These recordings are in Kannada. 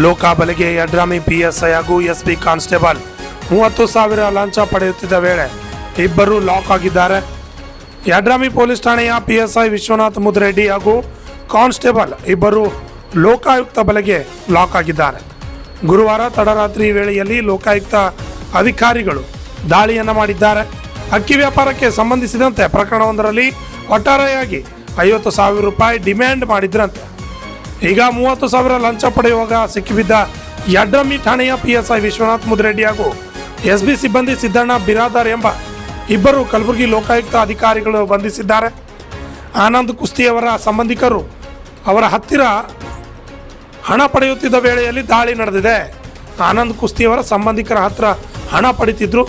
ಲೋಕ ಬಲೆಗೆ ಯಡ್ರಾಮಿ PSI ಹಾಗೂ SP ಕಾನ್ಸ್ಟೇಬಲ್ 30,000 ಲಂಚ ಪಡೆಯುತ್ತಿದ್ದ ವೇಳೆ ಇಬ್ಬರು ಲಾಕ್ ಆಗಿದ್ದಾರೆ. ಯಡ್ರಾಮಿ ಪೊಲೀಸ್ ಠಾಣೆಯ PSI ವಿಶ್ವನಾಥ್ ಮುದ್ರೆಡ್ಡಿ ಹಾಗೂ ಕಾನ್ಸ್ಟೇಬಲ್ ಇಬ್ಬರು ಲೋಕಾಯುಕ್ತ ಬಲೆಗೆ ಲಾಕ್ ಆಗಿದ್ದಾರೆ. ಗುರುವಾರ ತಡರಾತ್ರಿ ವೇಳೆಯಲ್ಲಿ ಲೋಕಾಯುಕ್ತ ಅಧಿಕಾರಿಗಳು ದಾಳಿಯನ್ನು ಮಾಡಿದ್ದಾರೆ. ಅಕ್ಕಿ ವ್ಯಾಪಾರಕ್ಕೆ ಸಂಬಂಧಿಸಿದಂತೆ ಪ್ರಕರಣವೊಂದರಲ್ಲಿ ಒಟ್ಟಾರೆಯಾಗಿ 50,000 ರೂಪಾಯಿ ಡಿಮ್ಯಾಂಡ್ ಮಾಡಿದ್ರಂತೆ. ಈಗ 30,000 ಲಂಚ ಪಡೆಯುವಾಗ ಸಿಕ್ಕಿಬಿದ್ದ ಯಡ್ರಾಮಿ ಠಾಣೆಯ PSI ವಿಶ್ವನಾಥ್ ಮುದ್ರೆಡ್ಡಿ ಹಾಗೂ SB ಸಿಬ್ಬಂದಿ ಸಿದ್ದಣ್ಣ ಬಿರಾದಾರ್ ಎಂಬ ಇಬ್ಬರು ಕಲಬುರಗಿ ಲೋಕಾಯುಕ್ತ ಅಧಿಕಾರಿಗಳು ಬಂಧಿಸಿದ್ದಾರೆ. ಆನಂದ್ ಕುಸ್ತಿಯವರ ಸಂಬಂಧಿಕರು ಅವರ ಹತ್ತಿರ ಹಣ ಪಡೆಯುತ್ತಿದ್ದ ವೇಳೆಯಲ್ಲಿ ದಾಳಿ ನಡೆದಿದೆ. ಆನಂದ್ ಕುಸ್ತಿಯವರ ಸಂಬಂಧಿಕರ ಹತ್ತಿರ ಹಣ ಪಡೆಯುತ್ತಿದ್ದರು.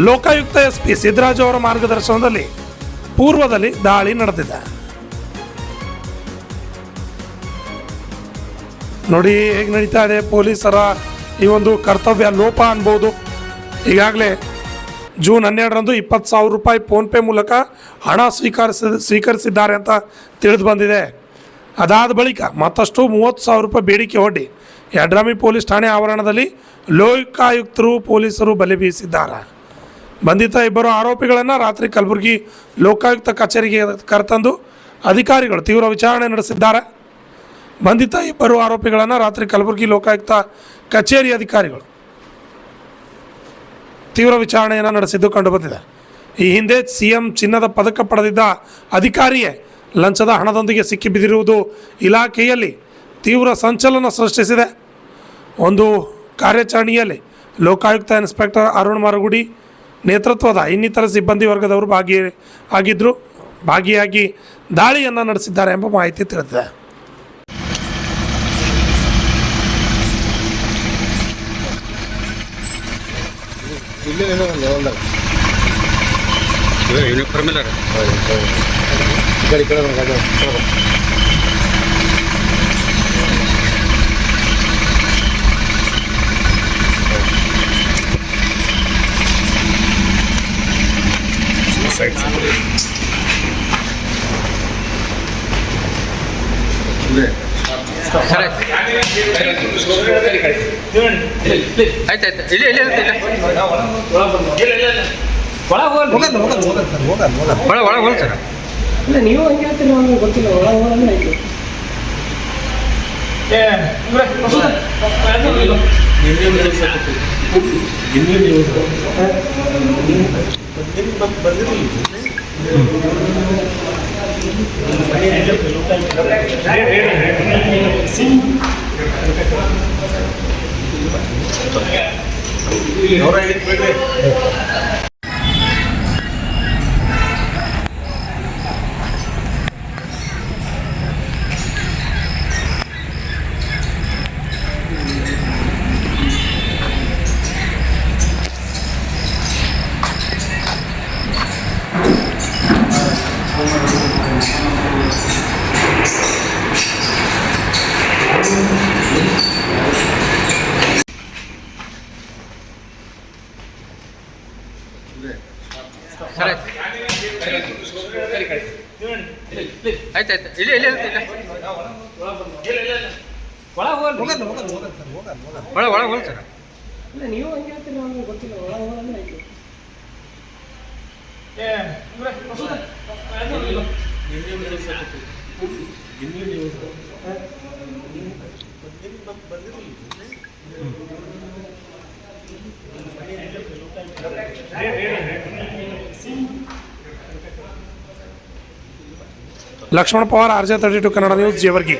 ಲೋಕಾಯುಕ್ತ SP ಸಿದ್ದರಾಜು ಅವರ ಮಾರ್ಗದರ್ಶನದಲ್ಲಿ ಪೂರ್ವದಲ್ಲಿ ದಾಳಿ ನಡೆದಿದೆ. ನೋಡಿ ಹೇಗೆ ನಡೀತಾ ಇದೆ ಪೊಲೀಸರ ಈ ಒಂದು ಕರ್ತವ್ಯ ಲೋಪ ಅನ್ಬೋದು. ಈಗಾಗಲೇ ಜೂನ್ 12ರಂದು 20,000 ರೂಪಾಯಿ ಫೋನ್ಪೇ ಮೂಲಕ ಹಣ ಸ್ವೀಕರಿಸಿದ್ದಾರೆ ಅಂತ ತಿಳಿದು ಬಂದಿದೆ. ಅದಾದ ಬಳಿಕ ಮತ್ತಷ್ಟು 30,000 ರೂಪಾಯಿ ಬೇಡಿಕೆ ಒಡ್ಡಿ ಯಡ್ರಾಮಿ ಪೊಲೀಸ್ ಠಾಣೆ ಆವರಣದಲ್ಲಿ ಲೋಕಾಯುಕ್ತರು ಪೊಲೀಸರು ಬಲೆ ಬೀಸಿದ್ದಾರೆ. ಬಂಧಿತ ಇಬ್ಬರು ಆರೋಪಿಗಳನ್ನು ರಾತ್ರಿ ಕಲಬುರಗಿ ಲೋಕಾಯುಕ್ತ ಕಚೇರಿಗೆ ಕರೆತಂದು ಅಧಿಕಾರಿಗಳು ತೀವ್ರ ವಿಚಾರಣೆ ನಡೆಸಿದ್ದಾರೆ. ಬಂಧಿತ ಇಬ್ಬರು ಆರೋಪಿಗಳನ್ನು ರಾತ್ರಿ ಕಲಬುರಗಿ ಲೋಕಾಯುಕ್ತ ಕಚೇರಿ ಅಧಿಕಾರಿಗಳು ತೀವ್ರ ವಿಚಾರಣೆಯನ್ನು ನಡೆಸಿದ್ದು ಕಂಡುಬಂದಿದೆ. ಈ ಹಿಂದೆ CM ಚಿನ್ನದ ಪದಕ ಪಡೆದಿದ್ದ ಅಧಿಕಾರಿಯೇ ಲಂಚದ ಹಣದೊಂದಿಗೆ ಸಿಕ್ಕಿಬಿದ್ದಿರುವುದು ಇಲಾಖೆಯಲ್ಲಿ ತೀವ್ರ ಸಂಚಲನ ಸೃಷ್ಟಿಸಿದೆ. ಒಂದು ಕಾರ್ಯಾಚರಣೆಯಲ್ಲಿ ಲೋಕಾಯುಕ್ತ ಇನ್ಸ್ಪೆಕ್ಟರ್ ಅರುಣ್ ಮರಗುಡಿ ನೇತೃತ್ವದ ಇನ್ನಿತರ ಸಿಬ್ಬಂದಿ ವರ್ಗದವರು ಭಾಗಿಯಾಗಿ ದಾಳಿಯನ್ನು ನಡೆಸಿದ್ದಾರೆ ಎಂಬ ಮಾಹಿತಿ ತಿಳಿದಿದೆ. ನೀವು ಹಂಗೆ ಹೇಳ್ತೀರಿ, ನಮ್ಗೆ ಗೊತ್ತಿಲ್ಲ. ಒಳಗೆ ಆಯ್ತು. ನೀವು ಹಂಗೆ ಹೇಳ್ತೀರಿ, ನಮ್ಗೆ ಗೊತ್ತಿಲ್ಲ. ಒಳಗೆ ಆಯ್ತು. Lakshman Pawar, RJ32 Kannada news, Jevargi.